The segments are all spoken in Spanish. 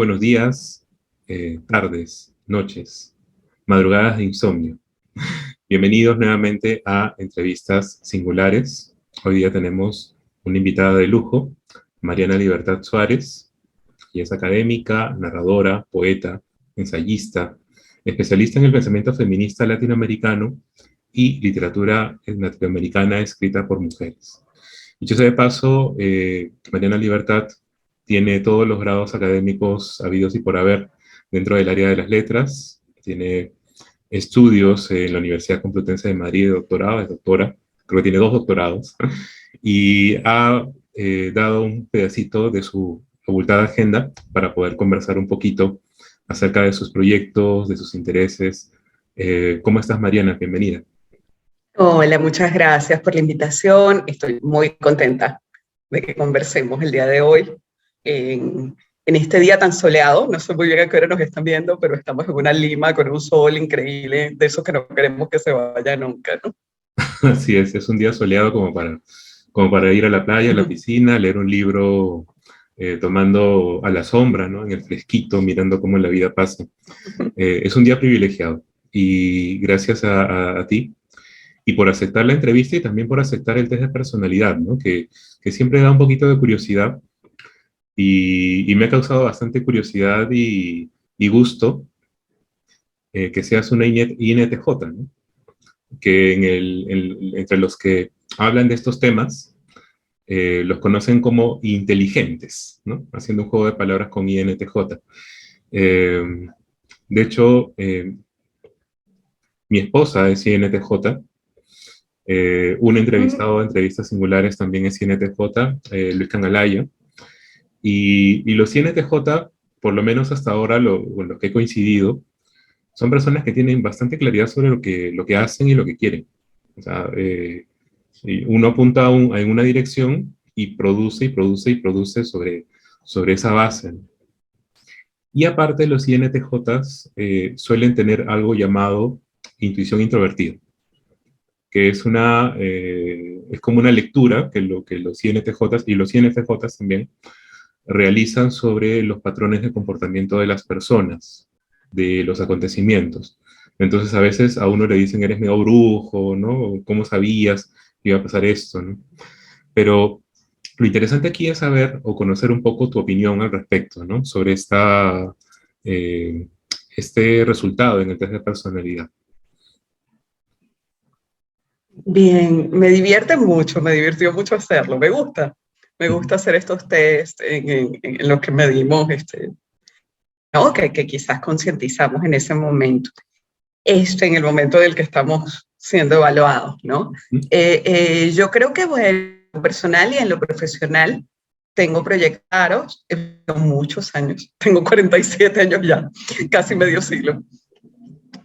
buenos días, tardes, noches, madrugadas de insomnio. Bienvenidos nuevamente a Entrevistas Singulares. Hoy día tenemos una invitada de lujo, Mariana Libertad Suárez. Ella es académica, narradora, poeta, ensayista, especialista en el pensamiento feminista latinoamericano y literatura latinoamericana escrita por mujeres. Dicho sea de paso, Mariana Libertad tiene todos los grados académicos habidos y por haber dentro del área de las letras. Tiene estudios en la Universidad Complutense de Madrid de doctorado, es doctora, creo que tiene 2 doctorados, y ha dado un pedacito de su abultada agenda para poder conversar un poquito acerca de sus proyectos, de sus intereses. ¿Cómo estás, Mariana? Bienvenida. Hola, muchas gracias por la invitación. Estoy muy contenta de que conversemos el día de hoy en este día tan soleado. No sé muy bien a qué hora nos están viendo, pero estamos en una Lima con un sol increíble, de esos que no queremos que se vaya nunca, ¿no? Así es un día soleado como para ir a la playa, a la piscina, leer un libro, tomando a la sombra, ¿no? En el fresquito, mirando cómo la vida pasa. Es un día privilegiado y gracias a ti y por aceptar la entrevista y también por aceptar el test de personalidad, ¿no? Que siempre da un poquito de curiosidad y me ha causado bastante curiosidad y gusto que seas una INTJ, ¿no? Que entre los que hablan de estos temas los conocen como inteligentes, ¿no? Haciendo un juego de palabras con INTJ. Eh, de hecho, mi esposa es INTJ. Un entrevistado de Entrevistas Singulares también es INTJ, Luis Cangalaya. Y los INTJ, por lo menos hasta ahora, con los que he coincidido, son personas que tienen bastante claridad sobre lo que hacen y lo que quieren. O sea, uno apunta en una dirección y produce y produce y produce sobre esa base. Y aparte, los INTJs suelen tener algo llamado intuición introvertida, que es como una lectura que los INTJs y los INFJs también realizan sobre los patrones de comportamiento de las personas, de los acontecimientos. Entonces a veces a uno le dicen, eres medio brujo, ¿no? ¿Cómo sabías que iba a pasar esto, ¿no? Pero lo interesante aquí es saber o conocer un poco tu opinión al respecto, ¿no? Sobre eh, este resultado en el test de personalidad. Bien, me divierte mucho, me divirtió mucho hacerlo, me gusta hacer estos test en los que medimos, ¿no? Que quizás concientizamos en ese momento. En el momento del que estamos siendo evaluados, ¿no? Yo creo que, bueno, en lo personal y en lo profesional, tengo proyectos, muchos años, tengo 47 años ya, casi medio siglo.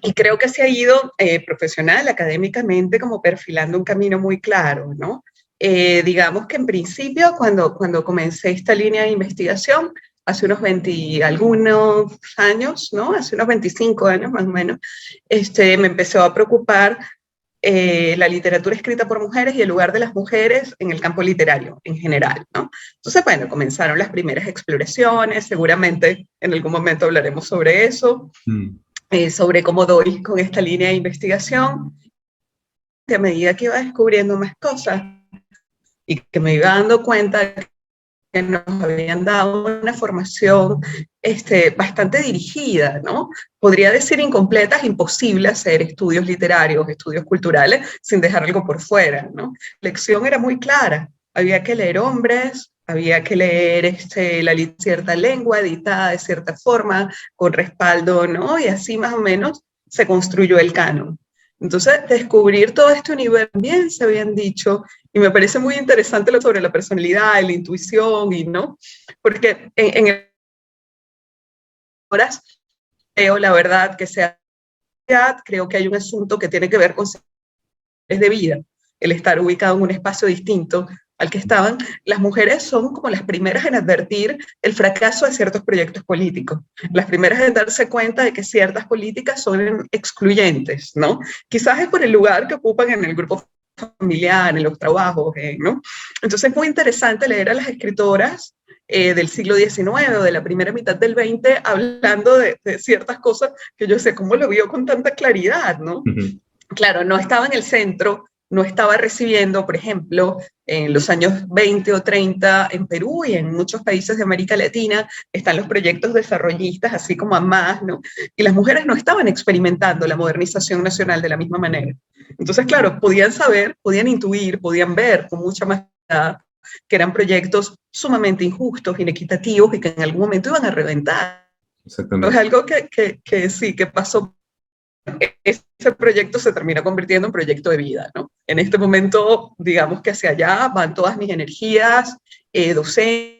Y creo que se ha ido profesional, académicamente, como perfilando un camino muy claro, ¿no? Digamos que en principio, cuando comencé esta línea de investigación, hace unos 20 algunos años, ¿no? Hace unos 25 años más o menos, me empezó a preocupar la literatura escrita por mujeres y el lugar de las mujeres en el campo literario en general, ¿no? Entonces, bueno, comenzaron las primeras exploraciones, seguramente en algún momento hablaremos sobre eso, sobre cómo doy con esta línea de investigación. A medida que iba descubriendo más cosas y que me iba dando cuenta que nos habían dado una formación bastante dirigida, ¿no? Podría decir incompleta, es imposible hacer estudios literarios, estudios culturales, sin dejar algo por fuera, ¿no? La lección era muy clara, había que leer hombres, había que leer cierta lengua editada de cierta forma, con respaldo, ¿no? Y así más o menos se construyó el canon. Entonces, descubrir todo este universo también se habían dicho, y me parece muy interesante lo sobre la personalidad, la intuición, y no, porque en horas creo, la verdad, que sea, creo que hay un asunto que tiene que ver con de vida, el estar ubicado en un espacio distinto al que estaban. Las mujeres son como las primeras en advertir el fracaso de ciertos proyectos políticos, las primeras en darse cuenta de que ciertas políticas son excluyentes, ¿no? Quizás es por el lugar que ocupan en el grupo familiar, en los trabajos, ¿no? Entonces es muy interesante leer a las escritoras del siglo XIX o de la primera mitad del XX, hablando de ciertas cosas que yo sé cómo lo vio con tanta claridad, ¿no? Ujú. Claro, no estaba en el centro, no estaba recibiendo, por ejemplo, en los años 20 o 30 en Perú y en muchos países de América Latina están los proyectos desarrollistas, así como AMAS, ¿no? Y las mujeres no estaban experimentando la modernización nacional de la misma manera. Entonces, claro, podían saber, podían intuir, podían ver con mucha más claridad que eran proyectos sumamente injustos, inequitativos y que en algún momento iban a reventar. Es Exactamente. algo que sí, que pasó. Ese proyecto se termina convirtiendo en proyecto de vida, ¿no? En este momento, digamos que hacia allá van todas mis energías, docencia,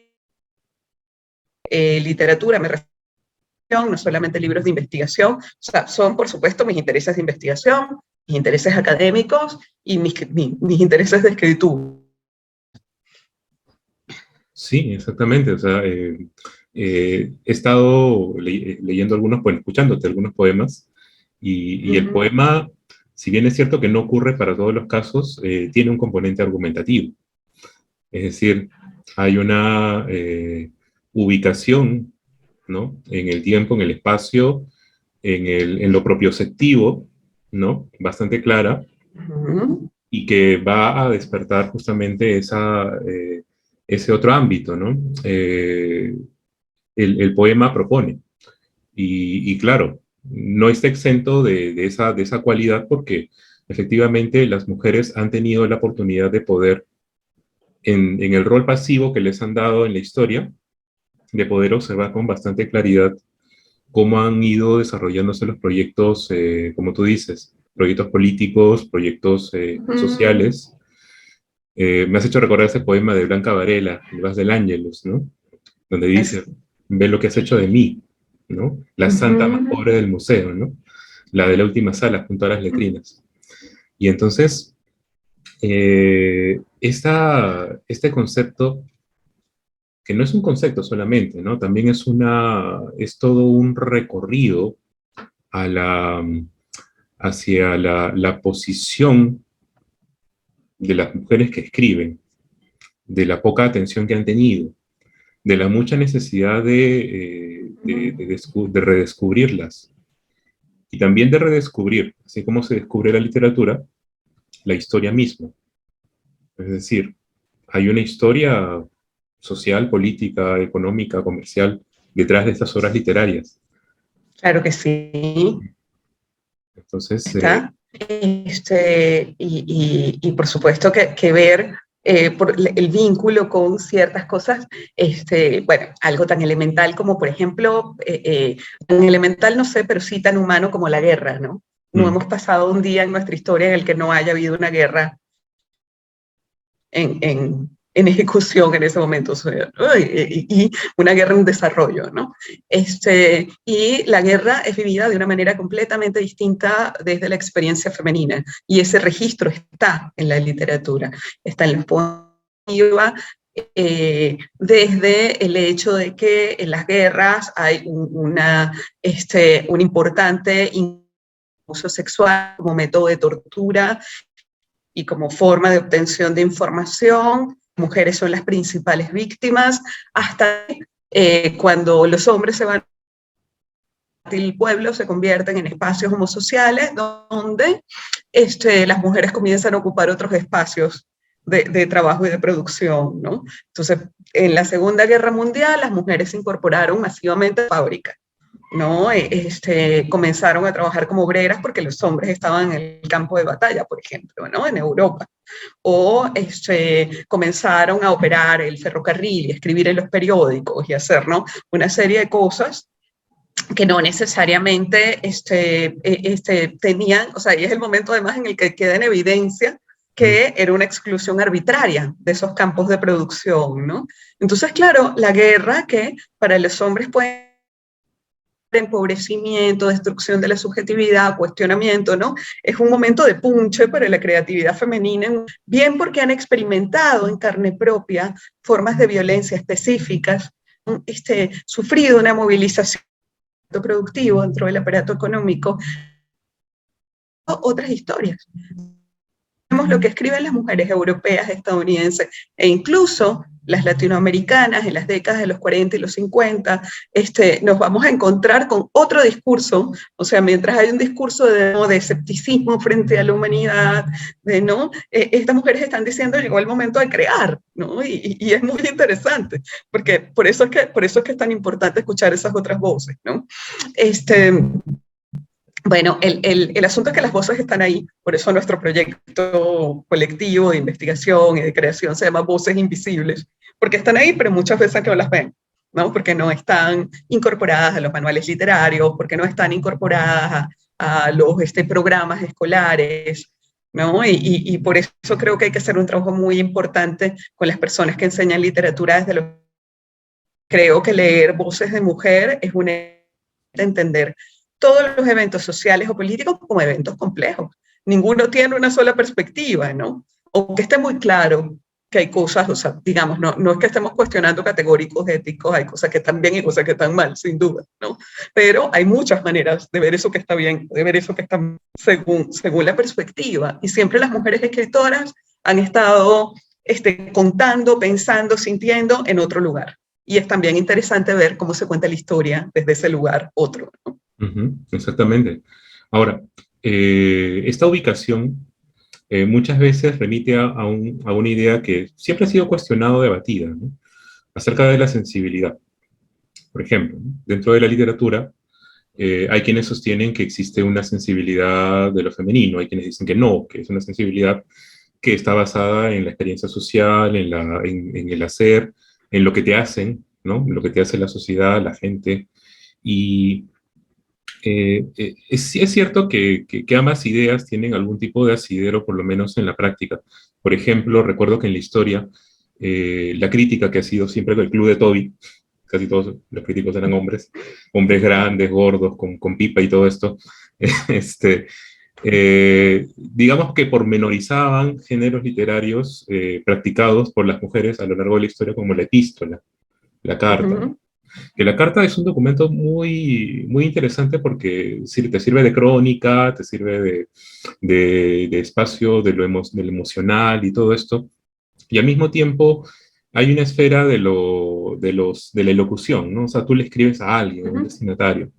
literatura, me refiero, no solamente libros de investigación, o sea, son por supuesto mis intereses de investigación, mis intereses académicos y mis intereses de escritura. Sí, exactamente. O sea, he estado leyendo algunos, bueno, escuchándote algunos poemas, y el poema, si bien es cierto que no ocurre para todos los casos, tiene un componente argumentativo. Es decir, hay una ubicación, ¿no? En el tiempo, en el espacio, en lo propioceptivo, ¿no? Bastante clara, y que va a despertar justamente ese otro ámbito, ¿no? El poema propone. Y claro, no está exento de esa cualidad, porque efectivamente las mujeres han tenido la oportunidad de poder, en el rol pasivo que les han dado en la historia, de poder observar con bastante claridad cómo han ido desarrollándose los proyectos, como tú dices, proyectos políticos, proyectos sociales. Me has hecho recordar ese poema de Blanca Varela, El Vas del Ángelus, ¿no? Donde dice, ve lo que has hecho de mí, ¿no? La santa más pobre del museo, ¿no? La de la última sala, junto a las letrinas. Y entonces, este concepto, que no es un concepto solamente, ¿no? También es todo un recorrido a hacia la posición de las mujeres que escriben, de la poca atención que han tenido, de la mucha necesidad de redescubrirlas, y también de redescubrir, así como se descubre la literatura, la historia misma. Es decir, hay una historia social, política, económica, comercial detrás de estas obras literarias. Claro que sí, Entonces, está. Y por supuesto que ver por el vínculo con ciertas cosas, bueno, algo tan elemental como, por ejemplo, tan elemental no sé, pero sí tan humano como la guerra, ¿no? No hemos pasado un día en nuestra historia en el que no haya habido una guerra en ejecución en ese momento, o sea, y una guerra en desarrollo, ¿no? Y la guerra es vivida de una manera completamente distinta desde la experiencia femenina, y ese registro está en la literatura, está en los poemas, desde el hecho de que en las guerras hay un importante uso sexual como método de tortura y como forma de obtención de información. Mujeres son las principales víctimas, hasta cuando los hombres se van del pueblo, se convierten en espacios homosociales donde las mujeres comienzan a ocupar otros espacios de trabajo y de producción, ¿no? Entonces, en la Segunda Guerra Mundial, las mujeres se incorporaron masivamente a fábricas, ¿no? Comenzaron a trabajar como obreras porque los hombres estaban en el campo de batalla, por ejemplo, ¿no? En Europa. O comenzaron a operar el ferrocarril y escribir en los periódicos y hacer, ¿no? Una serie de cosas que no necesariamente tenían, o sea, y es el momento además en el que queda en evidencia que era una exclusión arbitraria de esos campos de producción, ¿no? Entonces, claro, la guerra que para los hombres puede empobrecimiento, destrucción de la subjetividad, cuestionamiento, ¿no? Es un momento de punche para la creatividad femenina, bien porque han experimentado en carne propia formas de violencia específicas, sufrido una movilización productivo dentro del aparato económico, otras historias. Vemos lo que escriben las mujeres europeas, estadounidenses e incluso las latinoamericanas en las décadas de los 40 y los 50, nos vamos a encontrar con otro discurso, o sea, mientras hay un discurso de escepticismo frente a la humanidad, ¿no? Estas mujeres están diciendo, llegó el momento de crear, ¿no? Y es muy interesante, porque por eso es que es tan importante escuchar esas otras voces, ¿no? Bueno, el asunto es que las voces están ahí, por eso nuestro proyecto colectivo de investigación y de creación se llama Voces Invisibles, porque están ahí, pero muchas veces que no las ven, ¿no? Porque no están incorporadas a los manuales literarios, porque no están incorporadas a los programas escolares, ¿no? Y por eso creo que hay que hacer un trabajo muy importante con las personas que enseñan literatura desde los... Creo que leer voces de mujer es una de entender todos los eventos sociales o políticos como eventos complejos. Ninguno tiene una sola perspectiva, ¿no? O que esté muy claro que hay cosas, o sea, digamos, no es que estemos cuestionando categóricos éticos, hay cosas que están bien y cosas que están mal, sin duda, ¿no? Pero hay muchas maneras de ver eso que está bien, de ver eso que está mal, según la perspectiva. Y siempre las mujeres escritoras han estado contando, pensando, sintiendo en otro lugar. Y es también interesante ver cómo se cuenta la historia desde ese lugar otro, ¿no? Exactamente. Ahora, esta ubicación muchas veces remite a una idea que siempre ha sido cuestionada o debatida, ¿no? Acerca de la sensibilidad. Por ejemplo, ¿no? Dentro de la literatura hay quienes sostienen que existe una sensibilidad de lo femenino, hay quienes dicen que no, que es una sensibilidad que está basada en la experiencia social, en el hacer, en lo que te hacen, ¿no? En lo que te hace la sociedad, la gente. Y es cierto que ambas ideas tienen algún tipo de asidero, por lo menos en la práctica. Por ejemplo, recuerdo que en la historia, la crítica que ha sido siempre del Club de Toby, casi todos los críticos eran hombres, hombres grandes, gordos, con pipa y todo esto, digamos que pormenorizaban géneros literarios practicados por las mujeres a lo largo de la historia, como la epístola, la carta, ¿no? Que la carta es un documento muy, muy interesante porque te sirve de crónica, te sirve de espacio de lo emocional y todo esto, y al mismo tiempo hay una esfera de la elocución, ¿no? O sea, tú le escribes a alguien, a un destinatario.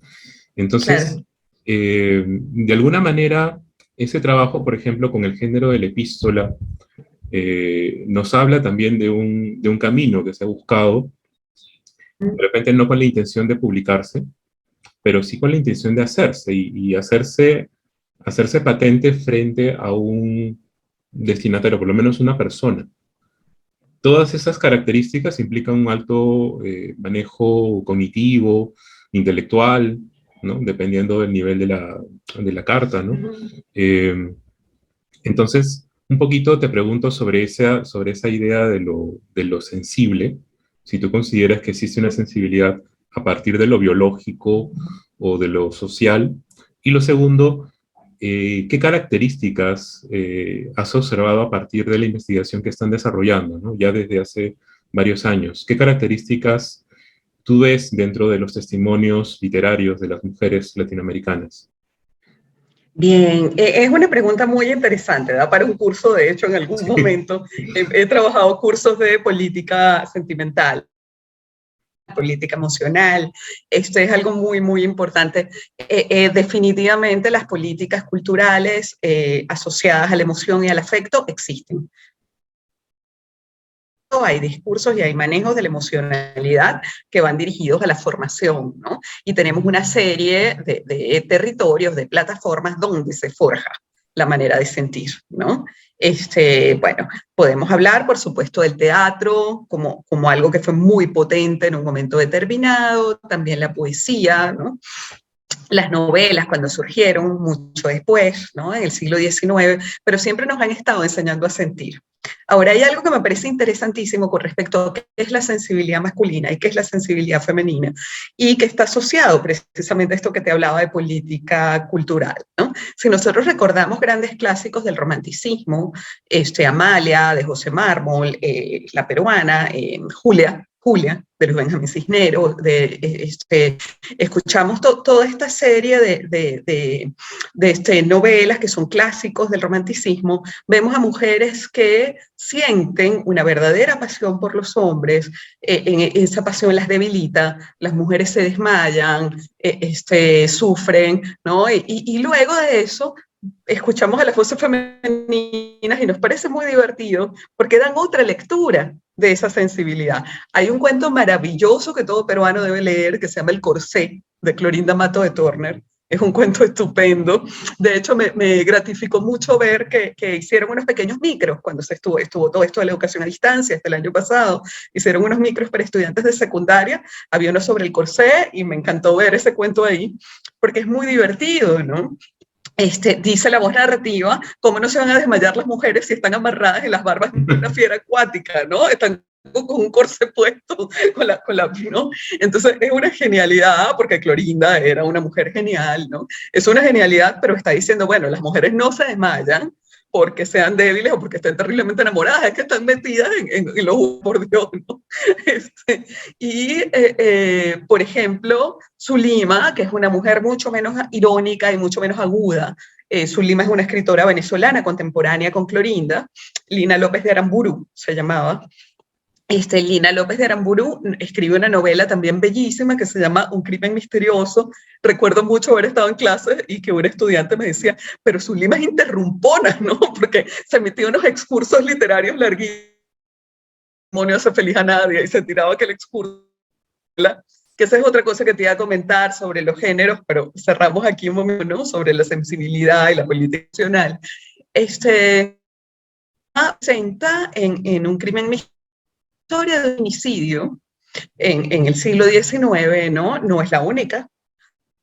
Entonces, Claro. de alguna manera, ese trabajo, por ejemplo, con el género de la epístola, nos habla también de un camino que se ha buscado, de repente no con la intención de publicarse, pero sí con la intención de hacerse y hacerse patente frente a un destinatario, por lo menos una persona. Todas esas características implican un alto manejo cognitivo, intelectual, ¿no? Dependiendo del nivel de la carta, ¿no? Entonces, un poquito te pregunto sobre esa idea de lo sensible, si tú consideras que existe una sensibilidad a partir de lo biológico o de lo social. Y lo segundo, ¿qué características has observado a partir de la investigación que están desarrollando, ¿no? Ya desde hace varios años? ¿Qué características tú ves dentro de los testimonios literarios de las mujeres latinoamericanas? Bien, es una pregunta muy interesante, da para un curso, de hecho, en algún Sí. momento he trabajado cursos de política sentimental, política emocional. Esto es algo muy, muy importante. Definitivamente las políticas culturales asociadas a la emoción y al afecto existen. Hay discursos y hay manejos de la emocionalidad que van dirigidos a la formación, ¿no? Y tenemos una serie de territorios, de plataformas donde se forja la manera de sentir, ¿no? Bueno, podemos hablar, por supuesto, del teatro como algo que fue muy potente en un momento determinado, también la poesía, ¿no? Las novelas cuando surgieron, mucho después, ¿no? En el siglo XIX, pero siempre nos han estado enseñando a sentir. Ahora, hay algo que me parece interesantísimo con respecto a qué es la sensibilidad masculina y qué es la sensibilidad femenina, y que está asociado precisamente a esto que te hablaba de política cultural, ¿no? Si nosotros recordamos grandes clásicos del romanticismo, Amalia, de José Mármol, la peruana, Julia, Julia, de Luis Benjamín Cisneros, escuchamos toda esta serie de novelas que son clásicos del romanticismo. Vemos a mujeres que sienten una verdadera pasión por los hombres, esa pasión las debilita, las mujeres se desmayan, sufren, ¿no? Y luego de eso escuchamos a las voces femeninas y nos parece muy divertido porque dan otra lectura de esa sensibilidad. Hay un cuento maravilloso que todo peruano debe leer que se llama El Corsé, de Clorinda Mato de Turner. Es un cuento estupendo. De hecho, me gratificó mucho ver que hicieron unos pequeños micros cuando estuvo todo esto de la educación a distancia, hasta el año pasado. Hicieron unos micros para estudiantes de secundaria. Había uno sobre el corsé y me encantó ver ese cuento ahí porque es muy divertido, ¿no? Dice la voz narrativa, cómo no se van a desmayar las mujeres si están amarradas en las barbas de una fiera acuática, ¿no? Están con un corsé puesto, ¿no? Entonces es una genialidad, porque Clorinda era una mujer genial, ¿no? Es una genialidad, pero está diciendo, bueno, las mujeres no se desmayan porque sean débiles o porque estén terriblemente enamoradas, es que están metidas en los por Dios, ¿no? Por ejemplo, Zulima, que es una mujer mucho menos irónica y mucho menos aguda. Zulima es una escritora venezolana contemporánea con Clorinda, Lina López de Aramburu se llamaba. Lina López de Aramburu escribe una novela también bellísima que se llama Un crimen misterioso. Recuerdo mucho haber estado en clase y que un estudiante me decía, pero Zulima es interrumpona, ¿no? Porque se metió unos excursos literarios larguísimos, no hace feliz a nadie, y se tiraba aquel excurso. Que esa es otra cosa que te iba a comentar sobre los géneros, pero cerramos aquí un momento, ¿no? Sobre la sensibilidad y la política nacional. Presenta en Un crimen misterioso historia de homicidio en el siglo XIX, ¿no? No es la única.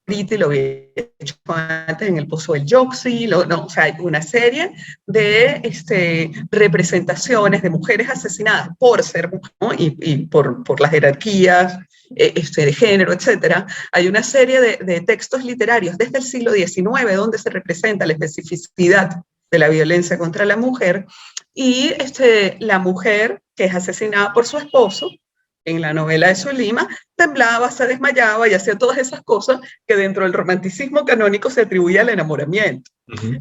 Y lo había hecho antes en El Pozo del Yoxi, o sea, hay una serie de representaciones de mujeres asesinadas por ser mujeres, ¿no? y por las jerarquías de género, etc. Hay una serie de textos literarios desde el siglo XIX donde se representa la especificidad de la violencia contra la mujer, y la mujer que es asesinada por su esposo, en la novela de Zulima, temblaba, se desmayaba y hacía todas esas cosas que dentro del romanticismo canónico se atribuía al enamoramiento.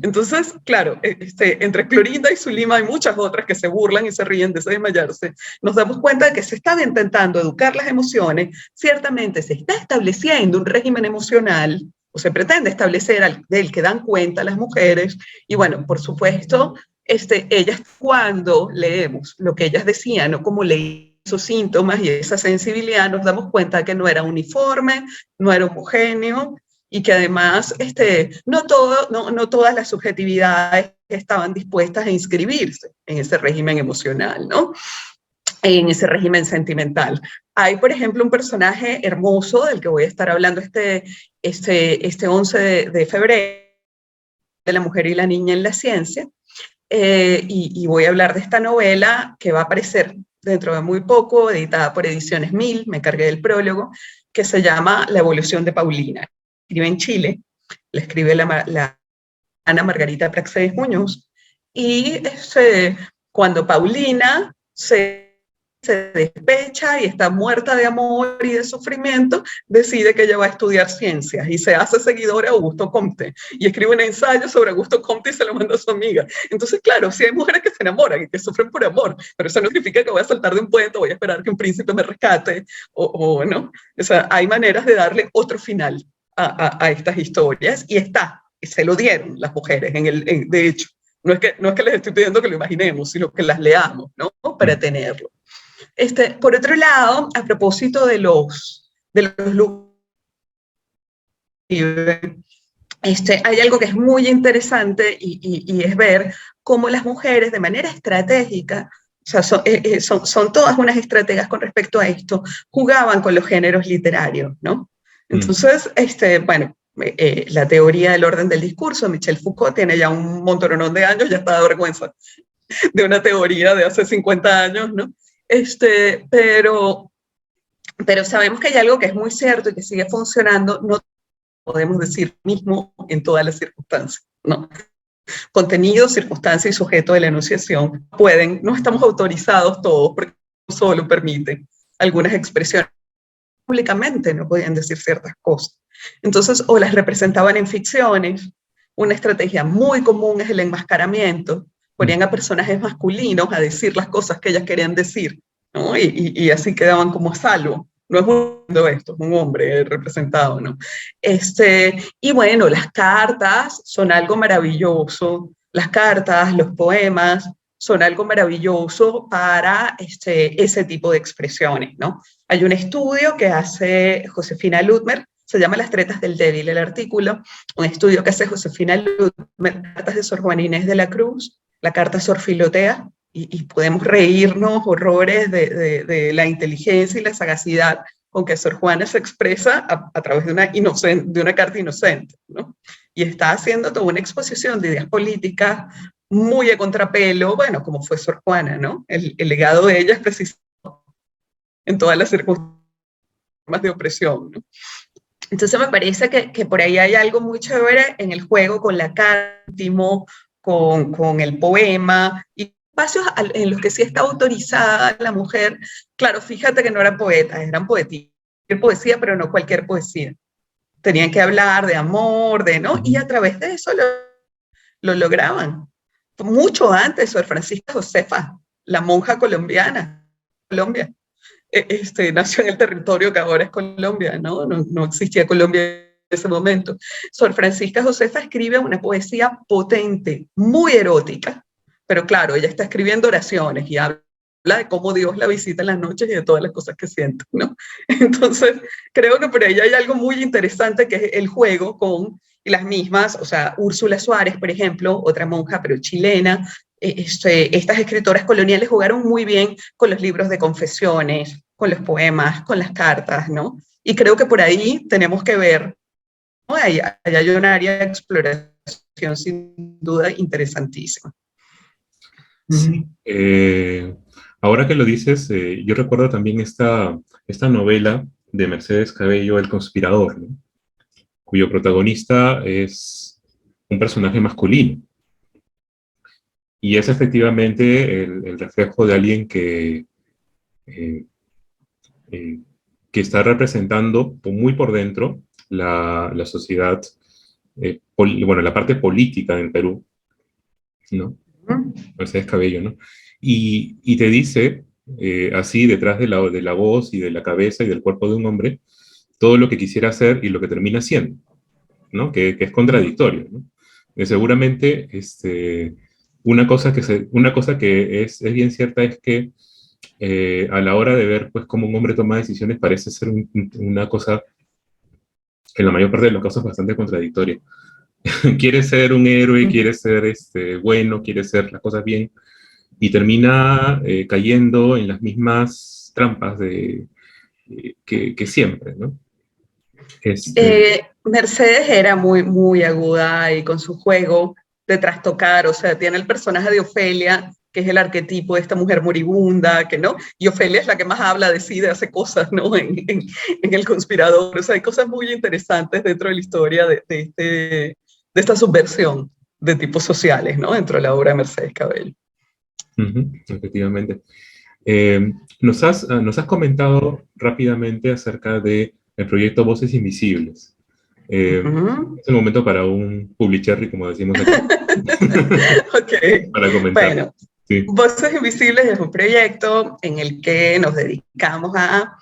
Entonces, claro, entre Clorinda y Zulima hay muchas otras que se burlan y se ríen de ese desmayarse. Nos damos cuenta de que se estaba intentando educar las emociones, ciertamente se está estableciendo un régimen emocional, o se pretende establecer del que dan cuenta las mujeres, y bueno, por supuesto, ellas cuando leemos lo que ellas decían, o como leían esos síntomas y esa sensibilidad, nos damos cuenta de que no era uniforme, no era homogéneo, y que además no todas las subjetividades estaban dispuestas a inscribirse en ese régimen emocional, ¿no? En ese régimen sentimental. Hay, por ejemplo, un personaje hermoso del que voy a estar hablando este 11 de febrero, de La mujer y la niña en la ciencia, y voy a hablar de esta novela que va a aparecer dentro de muy poco, editada por Ediciones Mil, me encargué del prólogo, que se llama La evolución de Paulina. Escribe en Chile, la escribe la Ana Margarita Praxedis Muñoz, y cuando Paulina se despecha y está muerta de amor y de sufrimiento, decide que ella va a estudiar ciencias y se hace seguidora de Augusto Comte y escribe un ensayo sobre Augusto Comte y se lo manda a su amiga. Entonces, claro, sí hay mujeres que se enamoran y que sufren por amor, pero eso no significa que voy a saltar de un puente, voy a esperar que un príncipe me rescate, ¿no? O sea, hay maneras de darle otro final a estas historias, y se lo dieron las mujeres, de hecho. No es que les estoy pidiendo que lo imaginemos, sino que las leamos, ¿no? Para tenerlo. Por otro lado, a propósito de los hay algo que es muy interesante y es ver cómo las mujeres de manera estratégica, o sea, son todas unas estrategas con respecto a esto, jugaban con los géneros literarios, ¿no? Entonces, bueno, la teoría del orden del discurso, Michel Foucault tiene ya un montonón de años, ya está de vergüenza de una teoría de hace 50 años, ¿no? Pero sabemos que hay algo que es muy cierto y que sigue funcionando, no podemos decir mismo en todas las circunstancias, ¿no? Contenido, circunstancia y sujeto de la enunciación no estamos autorizados todos porque no solo permiten. algunas expresiones. Públicamente no podían decir ciertas cosas. Entonces, o las representaban en ficciones. Una estrategia muy común es el enmascaramiento. Ponían a personajes masculinos a decir las cosas que ellas querían decir, ¿no? Y así quedaban como a salvo. No es esto, es un hombre representado, ¿no? Y bueno, las cartas son algo maravilloso. Las cartas, los poemas, son algo maravilloso para ese tipo de expresiones, ¿no? Hay un estudio que hace Josefina Ludmer, se llama Las tretas del débil, el artículo, un estudio que hace Josefina Ludmer, cartas de Sor Juana Inés de la Cruz, la carta Sor Filotea, y podemos reírnos horrores de la inteligencia y la sagacidad con que Sor Juana se expresa a través de una carta inocente, ¿no? Y está haciendo toda una exposición de ideas políticas muy a contrapelo, bueno, como fue Sor Juana, ¿no? El legado de ella es precisamente en todas las circunstancias de opresión, ¿no? Entonces me parece que por ahí hay algo muy chévere en el juego con la carta, con el poema, y espacios en los que sí está autorizada la mujer. Claro, fíjate que no eran poetas, eran poesía, pero no cualquier poesía. Tenían que hablar de amor, ¿no? Y a través de eso lo lograban. Mucho antes, Sor Francisca Josefa, la monja colombiana, Colombia, nació en el territorio que ahora es Colombia, ¿no? No existía Colombia en ese momento. Sor Francisca Josefa escribe una poesía potente, muy erótica, pero claro, ella está escribiendo oraciones y habla de cómo Dios la visita en las noches y de todas las cosas que siente, ¿no? Entonces, creo que por ahí hay algo muy interesante que es el juego con las mismas, o sea, Úrsula Suárez, por ejemplo, otra monja, pero chilena. Estas escritoras coloniales jugaron muy bien con los libros de confesiones, con los poemas, con las cartas, ¿no? Y creo que por ahí tenemos que ver, ¿no? Hay un área de exploración sin duda interesantísima. Sí. Ahora que lo dices, yo recuerdo también esta novela de Mercedes Cabello, El Conspirador, ¿no? Cuyo protagonista es un personaje masculino. Y es efectivamente el reflejo de alguien que está representando muy por dentro la sociedad, bueno, la parte política en Perú, ¿no? Mercedes Cabello, ¿no? Y te dice, así, detrás de la voz y de la cabeza y del cuerpo de un hombre, todo lo que quisiera hacer y lo que termina siendo, ¿no? Que es contradictorio, ¿no? Seguramente, una cosa que es bien cierta es que a la hora de ver, pues, cómo un hombre toma decisiones, parece ser una cosa, en la mayor parte de los casos, bastante contradictoria. Quiere ser un héroe, quiere ser bueno, quiere hacer las cosas bien, y termina cayendo en las mismas trampas que siempre, ¿no? Mercedes era muy, muy aguda y con su juego de trastocar, o sea, tiene el personaje de Ofelia, que es el arquetipo de esta mujer moribunda, que no, y Ofelia es la que más habla, decide, hace cosas, ¿no? En El Conspirador, o sea, hay cosas muy interesantes dentro de la historia de esta subversión de tipos sociales, ¿no? Dentro de la obra de Mercedes Cabello. Efectivamente. Nos has comentado rápidamente acerca del proyecto Voces Invisibles. Es el momento para un publicherry, como decimos aquí. Ok. Para comentar. Bueno, sí. Voces Invisibles es un proyecto en el que nos dedicamos a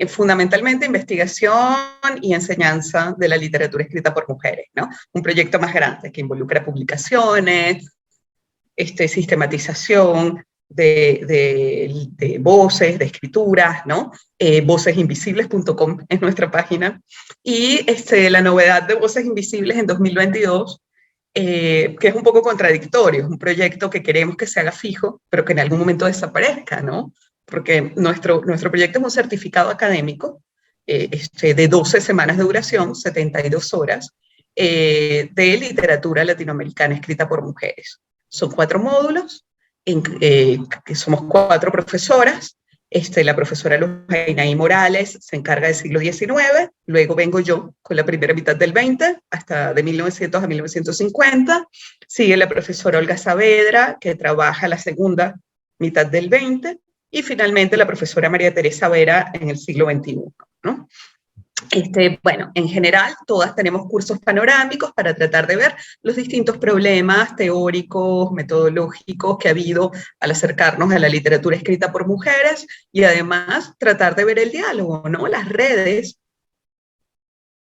fundamentalmente investigación y enseñanza de la literatura escrita por mujeres, ¿no? Un proyecto más grande que involucra publicaciones, sistematización de voces, de escrituras, ¿no? Vocesinvisibles.com es nuestra página. Y la novedad de Voces Invisibles en 2022, que es un poco contradictorio, es un proyecto que queremos que se haga fijo, pero que en algún momento desaparezca, ¿no? Porque nuestro proyecto es un certificado académico de 12 semanas de duración, 72 horas, de literatura latinoamericana escrita por mujeres. Son 4 módulos, que somos 4 profesoras. La profesora Lujainaí Morales se encarga del siglo XIX, luego vengo yo con la primera mitad del XX, hasta de 1900 a 1950, sigue la profesora Olga Saavedra, que trabaja la segunda mitad del XX, y finalmente la profesora María Teresa Vera en el siglo XXI, ¿no? Bueno, en general, todas tenemos cursos panorámicos para tratar de ver los distintos problemas teóricos, metodológicos que ha habido al acercarnos a la literatura escrita por mujeres y además tratar de ver el diálogo, ¿no? Las redes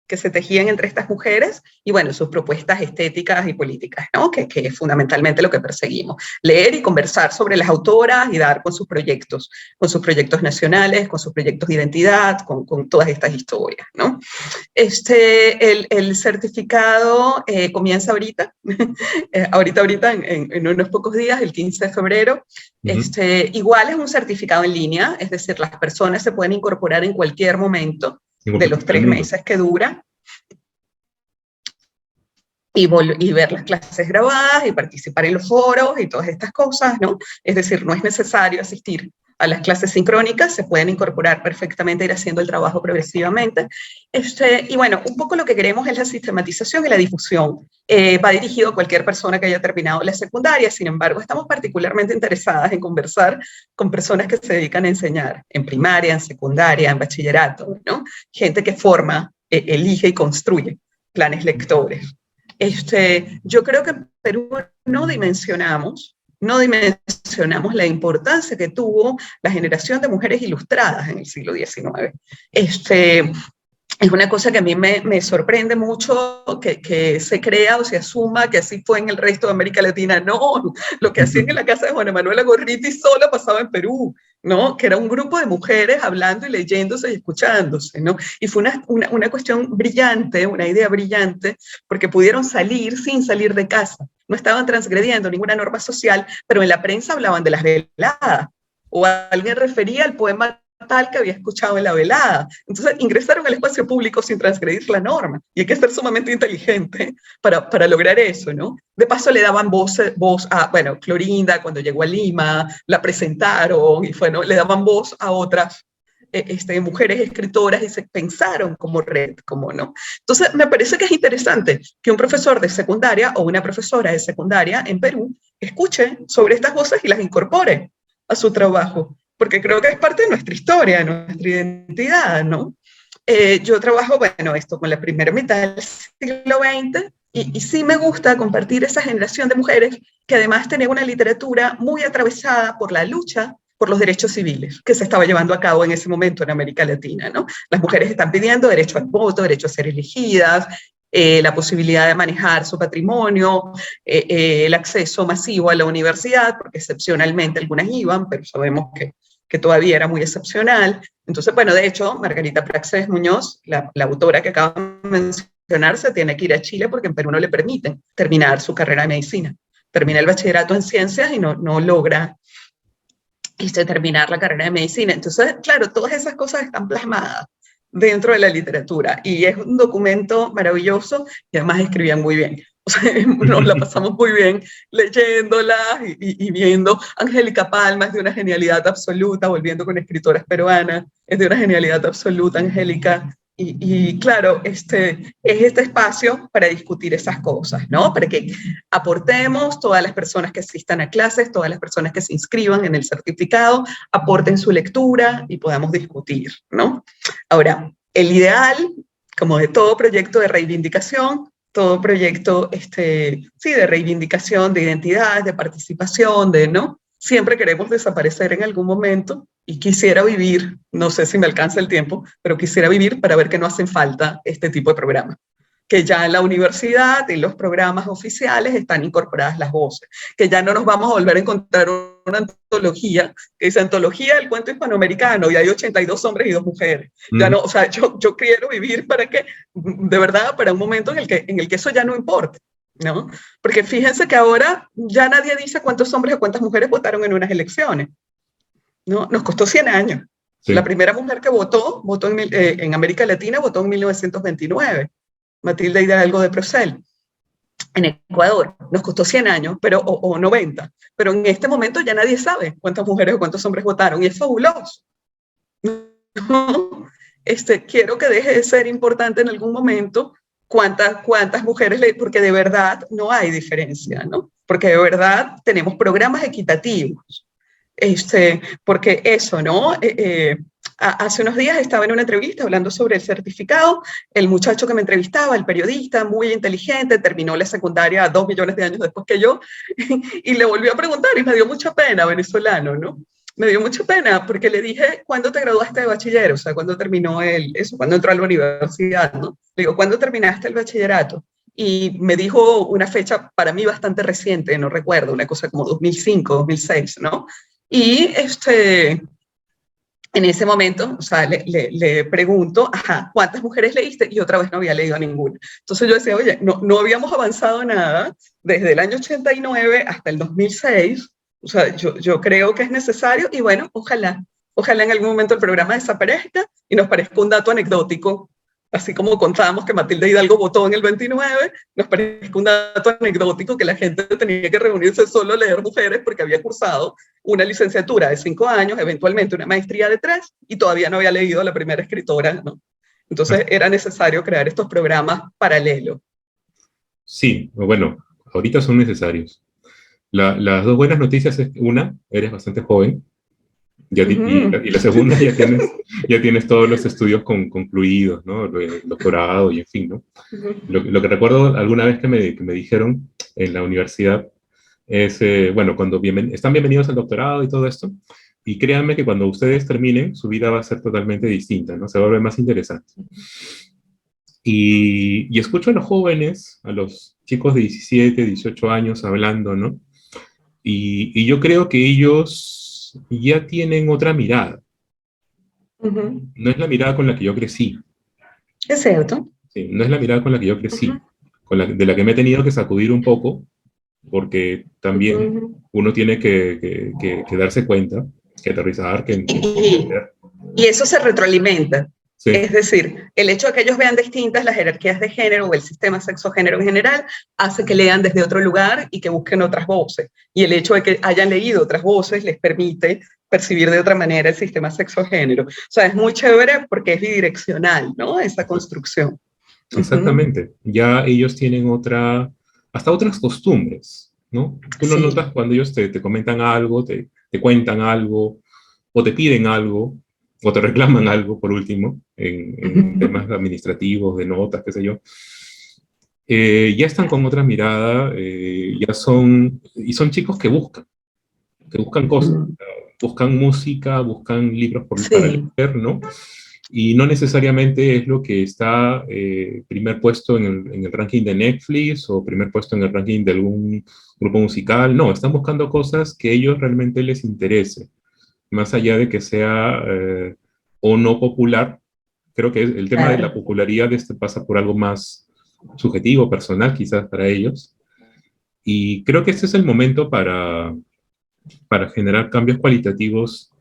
que se tejían entre estas mujeres y, bueno, sus propuestas estéticas y políticas, ¿no? Que es fundamentalmente lo que perseguimos. Leer y conversar sobre las autoras y dar con sus proyectos nacionales, con sus proyectos de identidad, con todas estas historias, ¿no? El certificado comienza ahorita, ahorita en unos pocos días, el 15 de febrero. Igual es un certificado en línea, es decir, las personas se pueden incorporar en cualquier momento de los 3 meses que dura, y ver las clases grabadas, y participar en los foros, y todas estas cosas, ¿no? Es decir, no es necesario asistir a las clases sincrónicas, se pueden incorporar perfectamente, ir haciendo el trabajo progresivamente. Y bueno, un poco lo que queremos es la sistematización y la difusión. Va dirigido a cualquier persona que haya terminado la secundaria, sin embargo, estamos particularmente interesadas en conversar con personas que se dedican a enseñar en primaria, en secundaria, en bachillerato, ¿no? Gente que forma, elige y construye planes lectores. Yo creo que en Perú no dimensionamos la importancia que tuvo la generación de mujeres ilustradas en el siglo XIX. Es una cosa que a mí me sorprende mucho que se crea o se asuma que así fue en el resto de América Latina. No, lo que hacían en la casa de Juana Manuela Gorriti solo pasaba en Perú, ¿no? Que era un grupo de mujeres hablando y leyéndose y escuchándose, ¿no? Y fue una cuestión brillante, una idea brillante, porque pudieron salir sin salir de casa. No estaban transgrediendo ninguna norma social, pero en la prensa hablaban de las veladas, o alguien refería al poema tal que había escuchado en la velada. Entonces ingresaron al espacio público sin transgredir la norma, y hay que ser sumamente inteligente para lograr eso, ¿no? De paso le daban voz a, bueno, Clorinda cuando llegó a Lima, la presentaron, y bueno, le daban voz a otras mujeres escritoras, y se pensaron como red, como no. Entonces me parece que es interesante que un profesor de secundaria o una profesora de secundaria en Perú escuche sobre estas voces y las incorpore a su trabajo, porque creo que es parte de nuestra historia, de nuestra identidad, ¿no? Yo trabajo, bueno, esto con la primera mitad del siglo XX, y sí me gusta compartir esa generación de mujeres que además tenía una literatura muy atravesada por la lucha por los derechos civiles que se estaba llevando a cabo en ese momento en América Latina, ¿no? Las mujeres están pidiendo derecho al voto, derecho a ser elegidas, la posibilidad de manejar su patrimonio, el acceso masivo a la universidad, porque excepcionalmente algunas iban, pero sabemos que todavía era muy excepcional. Entonces, bueno, de hecho, Margarita Praxedes Muñoz, la autora que acaba de mencionar, se tiene que ir a Chile porque en Perú no le permiten terminar su carrera de medicina. Termina el bachillerato en ciencias y no logra terminar la carrera de medicina. Entonces, claro, todas esas cosas están plasmadas dentro de la literatura, y es un documento maravilloso, y además escribían muy bien. O sea, nos la pasamos muy bien leyéndolas y viendo. Angélica Palma es de una genialidad absoluta, volviendo con escritoras peruanas, es de una genialidad absoluta, Angélica. Y claro, es este espacio para discutir esas cosas, ¿no? Para que aportemos, todas las personas que asistan a clases, todas las personas que se inscriban en el certificado, aporten su lectura y podamos discutir, ¿no? Ahora, el ideal, como de todo proyecto de reivindicación, todo proyecto, sí, de reivindicación, de identidad, de participación, ¿no? Siempre queremos desaparecer en algún momento, y quisiera vivir, no sé si me alcanza el tiempo, pero quisiera vivir para ver que no hacen falta este tipo de programas. Que ya en la universidad, en los programas oficiales, están incorporadas las voces. Que ya no nos vamos a volver a encontrar una antología, que dice antología del cuento hispanoamericano, y hay 82 hombres y 2 mujeres. Ya no, o sea, yo quiero vivir para que, de verdad, para un momento en el que eso ya no importe, ¿no? Porque fíjense que ahora ya nadie dice cuántos hombres o cuántas mujeres votaron en unas elecciones, ¿no? Nos costó 100 años. Sí. La primera mujer que votó en América Latina, votó en 1929, Matilde Hidalgo de Procel, en Ecuador. Nos costó 100 años, o 90, pero en este momento ya nadie sabe cuántas mujeres o cuántos hombres votaron, y es fabuloso. ¿No? Quiero que deje de ser importante en algún momento cuántas mujeres, porque de verdad no hay diferencia, ¿no? Porque de verdad tenemos programas equitativos, Porque eso, ¿no? Hace unos días estaba en una entrevista hablando sobre el certificado, el muchacho que me entrevistaba, el periodista, muy inteligente, terminó la secundaria 2 millones de años después que yo, y le volví a preguntar y me dio mucha pena, venezolano, ¿no? Me dio mucha pena porque le dije, ¿cuándo te graduaste de bachiller? O sea, ¿cuándo terminó cuándo entró a la universidad, ¿no? Le digo, ¿cuándo terminaste el bachillerato? Y me dijo una fecha para mí bastante reciente, no recuerdo, una cosa como 2005, 2006, ¿no? Y en ese momento, o sea, le pregunto, ajá, ¿cuántas mujeres leíste? Y otra vez no había leído a ninguna. Entonces yo decía, oye, no habíamos avanzado nada desde el año 89 hasta el 2006. O sea, yo creo que es necesario y bueno, ojalá en algún momento el programa desaparezca y nos parezca un dato anecdótico. Así como contábamos que Matilde Hidalgo votó en el 29, nos parece un dato anecdótico que la gente tenía que reunirse solo a leer mujeres porque había cursado una licenciatura de 5 años, eventualmente una maestría de 3, y todavía no había leído a la primera escritora, ¿no? Entonces era necesario crear estos programas paralelos. Sí, bueno, ahorita son necesarios. Las dos buenas noticias es, una, eres bastante joven, y la segunda, ya tienes todos los estudios concluidos, ¿no? El doctorado y en fin, ¿no? Lo que recuerdo alguna vez que me dijeron en la universidad es, bueno, cuando están bienvenidos al doctorado y todo esto, y créanme que cuando ustedes terminen, su vida va a ser totalmente distinta, ¿no? Se va a volver más interesante. Y escucho a los jóvenes, a los chicos de 17, 18 años hablando, ¿no? Y yo creo que ellos ya tienen otra mirada. No es la mirada con la que yo crecí. Es cierto. Sí, no es la mirada con la que yo crecí, de la que me he tenido que sacudir un poco, porque también uno tiene que darse cuenta, que aterrizar, que entender. Y eso se retroalimenta. Sí. Es decir, el hecho de que ellos vean distintas las jerarquías de género o el sistema sexo-género en general hace que lean desde otro lugar y que busquen otras voces. Y el hecho de que hayan leído otras voces les permite percibir de otra manera el sistema sexo-género. O sea, es muy chévere porque es bidireccional, ¿no? Esa construcción. Exactamente. Ya ellos tienen hasta otras costumbres, ¿no? Tú lo notas cuando ellos te comentan algo, te cuentan algo, o te piden algo, o te reclaman algo, por último, en temas administrativos, de notas, qué sé yo. Ya están con otra mirada, son chicos que buscan cosas, buscan música, buscan libros para leer, ¿no? Y no necesariamente es lo que está primer puesto en el ranking de Netflix o primer puesto en el ranking de algún grupo musical. No, están buscando cosas que a ellos realmente les interese. Más allá de que sea o no popular, creo que el tema de la popularidad pasa por algo más subjetivo, personal, quizás para ellos. Y creo que este es el momento para generar cambios cualitativos,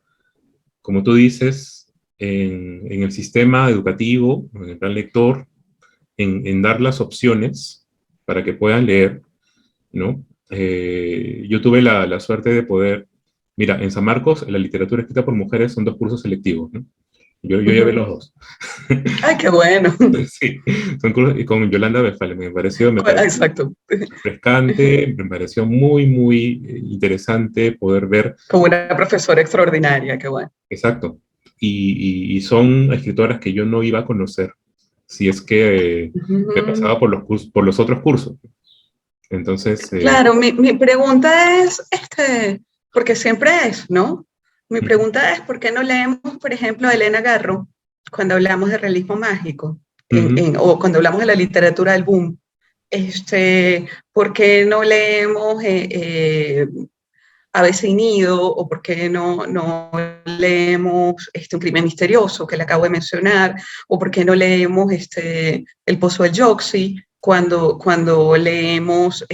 como tú dices, en el sistema educativo, en el plan lector, en dar las opciones para que puedan leer, ¿no? Yo tuve la suerte de poder, mira, en San Marcos, la literatura escrita por mujeres son 2 cursos selectivos, ¿no? Yo llevé los 2. ¡Ay, qué bueno! Sí, son cursos, y con Yolanda Westphal, me pareció exacto, refrescante, me pareció muy, muy interesante poder ver. Como una profesora extraordinaria, qué bueno. Exacto. Y son escritoras que yo no iba a conocer si es que me pasaba por los otros cursos. Entonces... Claro, mi pregunta es, porque siempre es, ¿no? Mi pregunta es, ¿por qué no leemos, por ejemplo, a Elena Garro cuando hablamos de realismo mágico? O cuando hablamos de la literatura del boom. ¿Por qué no leemos Ave sin nido? ¿O por qué no leemos Un crimen misterioso, que le acabo de mencionar? ¿O por qué no leemos El pozo del Yoxi? Cuando leemos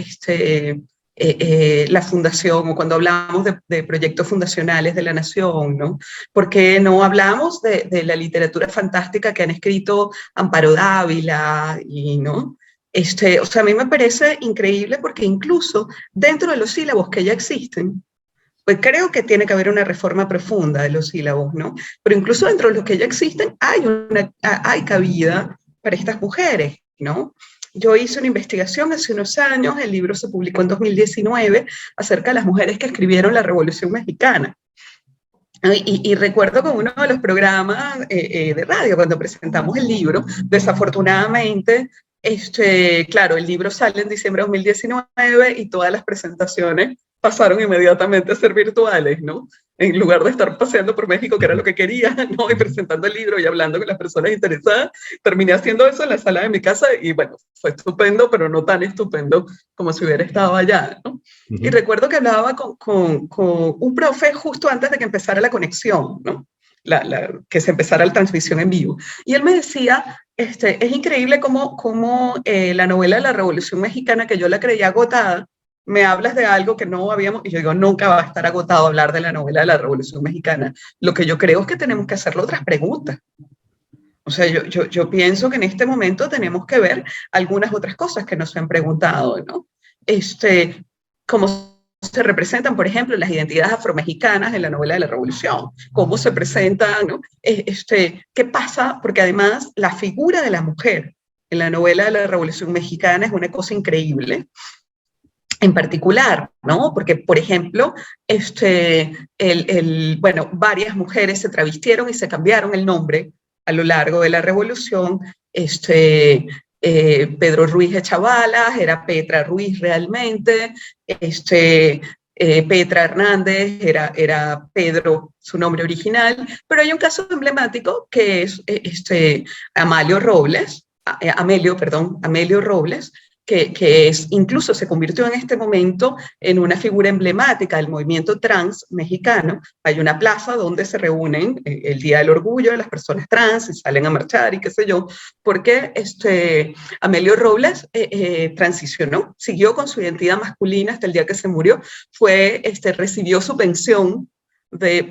la fundación, o cuando hablamos de proyectos fundacionales de la nación, ¿no? ¿Por qué no hablamos de la literatura fantástica que han escrito Amparo Dávila ¿no? O sea, a mí me parece increíble porque incluso dentro de los sílabos que ya existen, pues creo que tiene que haber una reforma profunda de los sílabos, ¿no? Pero incluso dentro de los que ya existen hay cabida para estas mujeres, ¿no? Yo hice una investigación hace unos años, el libro se publicó en 2019, acerca de las mujeres que escribieron la Revolución Mexicana. Y recuerdo con uno de los programas de radio, cuando presentamos el libro, desafortunadamente, claro, el libro sale en diciembre de 2019 y todas las presentaciones pasaron inmediatamente a ser virtuales, ¿no? En lugar de estar paseando por México, que era lo que quería, ¿no? Y presentando el libro y hablando con las personas interesadas, terminé haciendo eso en la sala de mi casa y bueno, fue estupendo, pero no tan estupendo como si hubiera estado allá, ¿no? Y recuerdo que hablaba con un profe justo antes de que empezara la conexión, ¿no? Que se empezara la transmisión en vivo. Y él me decía, es increíble cómo la novela de la Revolución Mexicana, que yo la creía agotada, me hablas de algo que no habíamos, y yo digo, nunca va a estar agotado hablar de la novela de la Revolución Mexicana. Lo que yo creo es que tenemos que hacerle otras preguntas. O sea, yo pienso que en este momento tenemos que ver algunas otras cosas que nos han preguntado, ¿no? Cómo se representan, por ejemplo, las identidades afromexicanas en la novela de la Revolución, cómo se presentan, ¿no? ¿Qué pasa? Porque además la figura de la mujer en la novela de la Revolución Mexicana es una cosa increíble, en particular, ¿no? Porque, por ejemplo, bueno, varias mujeres se travistieron y se cambiaron el nombre a lo largo de la Revolución. Pedro Ruiz de Chavalas era Petra Ruiz realmente, Petra Hernández era Pedro, su nombre original, pero hay un caso emblemático que es Amelio Robles, que incluso se convirtió en este momento en una figura emblemática del movimiento trans mexicano. Hay una plaza donde se reúnen el Día del Orgullo de las personas trans y salen a marchar y qué sé yo, porque Amelio Robles transicionó, siguió con su identidad masculina hasta el día que se murió, recibió su pensión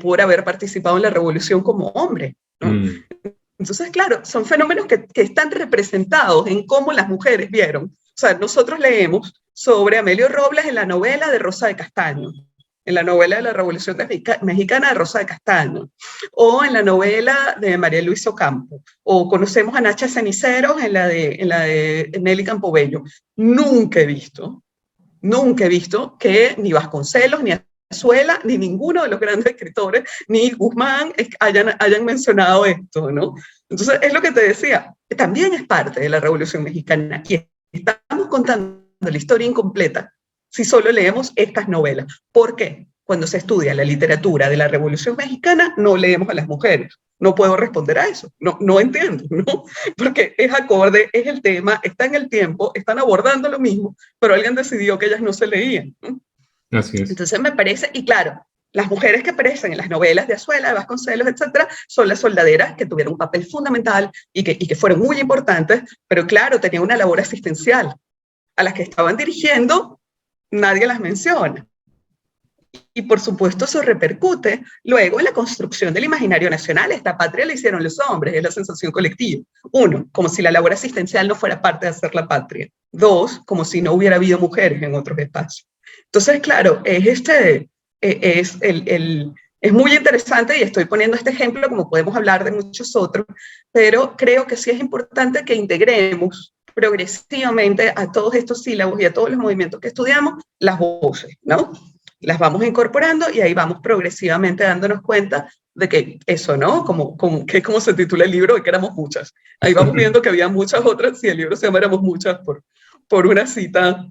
por haber participado en la revolución como hombre, ¿no? Entonces, claro, son fenómenos que están representados en cómo las mujeres vieron. O sea, nosotros leemos sobre Amelio Robles en la novela de Rosa de Castaño, en la novela de la Revolución Mexicana de Rosa de Castaño, o en la novela de María Luisa Ocampo, o conocemos a Nacha Ceniceros en la de Nelly Campobello. Nunca he visto que ni Vasconcelos, ni Azuela, ni ninguno de los grandes escritores, ni Guzmán hayan mencionado esto, ¿no? Entonces, es lo que te decía, también es parte de la Revolución Mexicana, y estamos contando la historia incompleta si solo leemos estas novelas. ¿Por qué? Cuando se estudia la literatura de la Revolución Mexicana, no leemos a las mujeres. No puedo responder a eso, no entiendo, ¿no? Porque es acorde, es el tema, está en el tiempo, están abordando lo mismo, pero alguien decidió que ellas no se leían, ¿no? Así es. Entonces me parece, y claro, las mujeres que aparecen en las novelas de Azuela, de Vasconcelos, etcétera, son las soldaderas que tuvieron un papel fundamental y que fueron muy importantes, pero claro, tenían una labor asistencial. A las que estaban dirigiendo, nadie las menciona. Y por supuesto eso repercute luego en la construcción del imaginario nacional. Esta patria la hicieron los hombres, es la sensación colectiva. Uno, como si la labor asistencial no fuera parte de hacer la patria. Dos, como si no hubiera habido mujeres en otros espacios. Entonces, claro, es muy interesante y estoy poniendo este ejemplo como podemos hablar de muchos otros, pero creo que sí es importante que integremos progresivamente a todos estos sílabos y a todos los movimientos que estudiamos las voces, ¿no? Las vamos incorporando y ahí vamos progresivamente dándonos cuenta de que eso, ¿no? Como se titula el libro, de que éramos muchas. Ahí vamos viendo que había muchas otras, y el libro se llama Éramos muchas por una cita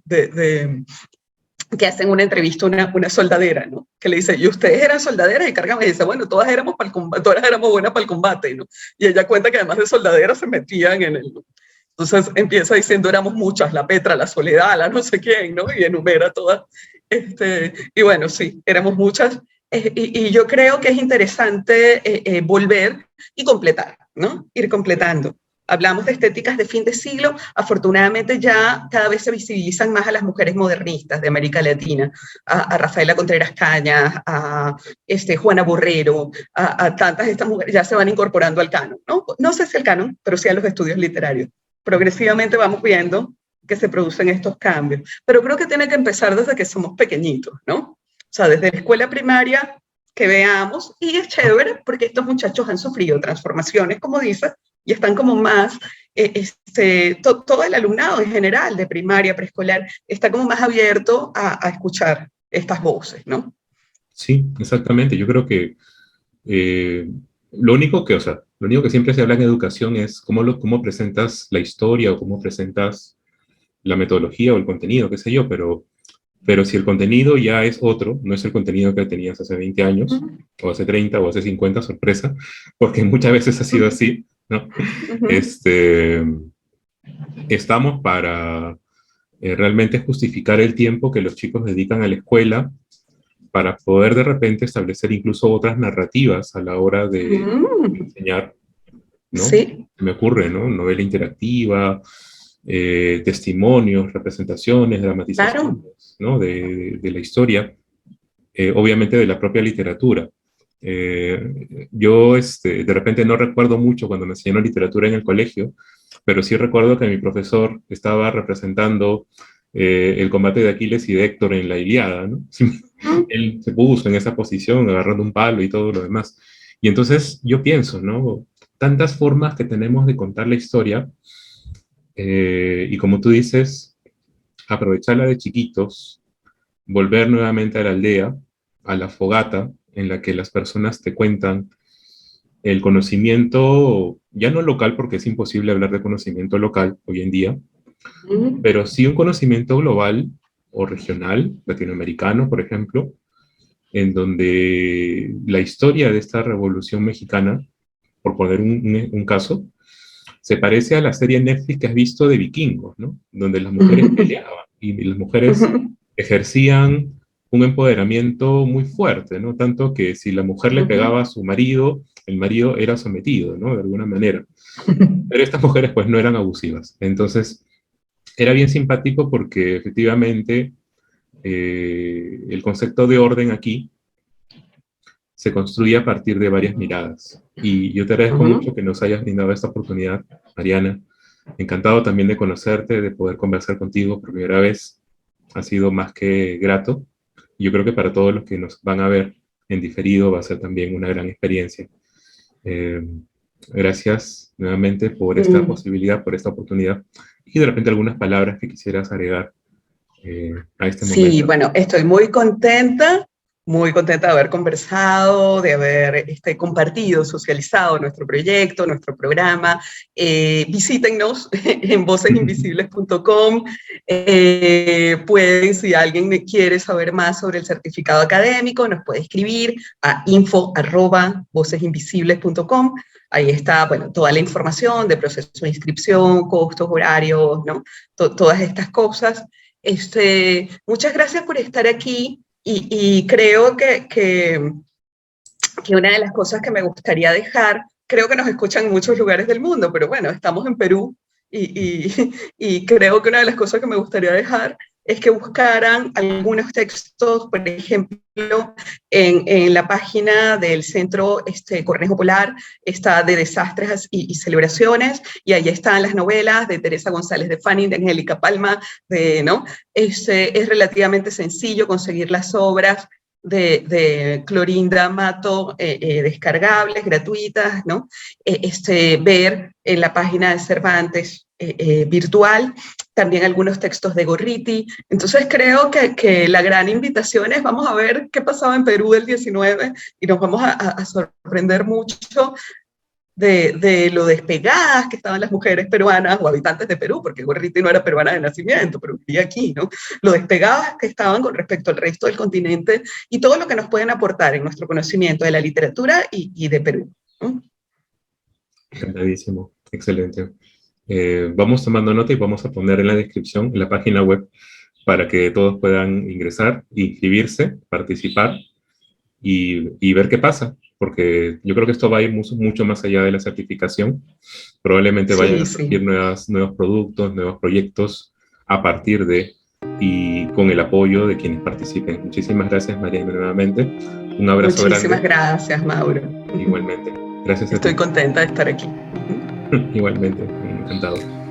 que hacen una entrevista a una soldadera, ¿no? Que le dice, ¿y ustedes eran soldaderas? Y Cárcamo y dice, bueno, todas éramos buenas para el combate, ¿no? Y ella cuenta que además de soldaderas se metían en el... Entonces empieza diciendo, éramos muchas, la Petra, la Soledad, la no sé quién, ¿no? Y enumera todas. Y bueno, sí, éramos muchas. Y yo creo que es interesante volver y completar, ¿no? Ir completando. Hablamos de estéticas de fin de siglo, afortunadamente ya cada vez se visibilizan más a las mujeres modernistas de América Latina, a Rafaela Contreras Cañas, a Juana Borrero, a tantas de estas mujeres ya se van incorporando al canon, ¿no? No sé si al canon, pero sí a los estudios literarios. Progresivamente vamos viendo que se producen estos cambios, pero creo que tiene que empezar desde que somos pequeñitos, ¿no? O sea, desde la escuela primaria que veamos, y es chévere porque estos muchachos han sufrido transformaciones, como dices, y están como más, todo el alumnado en general de primaria, preescolar, está como más abierto a escuchar estas voces, ¿no? Sí, exactamente. Yo creo que Eh, lo único que siempre se habla en educación es cómo presentas la historia o cómo presentas la metodología o el contenido, qué sé yo, pero si el contenido ya es otro, no es el contenido que tenías hace 20 años, o hace 30 o hace 50, sorpresa, porque muchas veces ha sido así, ¿no? Este, estamos para realmente justificar el tiempo que los chicos dedican a la escuela para poder de repente establecer incluso otras narrativas a la hora de enseñar, ¿no? Sí. Me ocurre, ¿no? Novela interactiva, testimonios, representaciones, dramatizaciones, Claro. ¿no? De la historia, obviamente de la propia literatura. Yo de repente no recuerdo mucho cuando me enseñó literatura en el colegio, pero sí recuerdo que mi profesor estaba representando el combate de Aquiles y de Héctor en la Ilíada, ¿no? Él se puso en esa posición, agarrando un palo y todo lo demás. Y entonces yo pienso, ¿no? Tantas formas que tenemos de contar la historia, y como tú dices, aprovecharla de chiquitos, volver nuevamente a la aldea, a la fogata, en la que las personas te cuentan el conocimiento, ya no local, porque es imposible hablar de conocimiento local hoy en día, pero sí un conocimiento global o regional, latinoamericano, por ejemplo, en donde la historia de esta revolución mexicana, por poner un caso, se parece a la serie Netflix que has visto de vikingos, ¿no? Donde las mujeres peleaban y las mujeres ejercían un empoderamiento muy fuerte, ¿no? Tanto que si la mujer le pegaba a su marido, el marido era sometido, ¿no? De alguna manera. Pero estas mujeres pues no eran abusivas. Entonces, era bien simpático porque efectivamente el concepto de orden aquí se construye a partir de varias miradas. Y yo te agradezco mucho que nos hayas brindado esta oportunidad, Mariana. Encantado también de conocerte, de poder conversar contigo por primera vez. Ha sido más que grato. Yo creo que para todos los que nos van a ver en diferido va a ser también una gran experiencia. Eh, Gracias nuevamente por esta posibilidad, por esta oportunidad. Y de repente algunas palabras que quisieras agregar a este Sí, momento. bueno, estoy muy contenta de haber conversado, de haber compartido, socializado nuestro proyecto, nuestro programa. Visítennos en vocesinvisibles.com. Pueden, si alguien quiere saber más sobre el certificado académico, nos puede escribir a info@vocesinvisibles.com. Ahí está, bueno, toda la información de proceso de inscripción, costos, horarios, ¿no? Todas estas cosas. Muchas gracias por estar aquí y creo que una de las cosas que me gustaría dejar, creo que nos escuchan en muchos lugares del mundo, pero bueno, estamos en Perú y creo que una de las cosas que me gustaría dejar es que buscaran algunos textos, por ejemplo, en la página del Centro Cornejo Polar, está de desastres y celebraciones, y ahí están las novelas de Teresa González de Fanning, de Angélica Palma, ¿no? Es relativamente sencillo conseguir las obras de Clorinda Mato, descargables, gratuitas, ¿no? Ver en la página de Cervantes virtual, también algunos textos de Gorriti. Entonces creo que la gran invitación es, vamos a ver qué pasaba en Perú del 19 y nos vamos a sorprender mucho de lo despegadas que estaban las mujeres peruanas o habitantes de Perú, porque Gorriti no era peruana de nacimiento, pero vivía aquí, ¿no? Lo despegadas que estaban con respecto al resto del continente y todo lo que nos pueden aportar en nuestro conocimiento de la literatura y de Perú, ¿no? Encantadísimo, excelente. Vamos tomando nota y vamos a poner en la descripción, en la página web, para que todos puedan ingresar, inscribirse, participar y ver qué pasa, porque yo creo que esto va a ir mucho más allá de la certificación. Probablemente vayan a surgir nuevos productos, nuevos proyectos a partir de y con el apoyo de quienes participen. Muchísimas gracias, Mariana, nuevamente. Un abrazo grande. Muchísimas gracias, Mauro. Igualmente. Gracias a ti. Estoy contenta de estar aquí. Igualmente, encantado.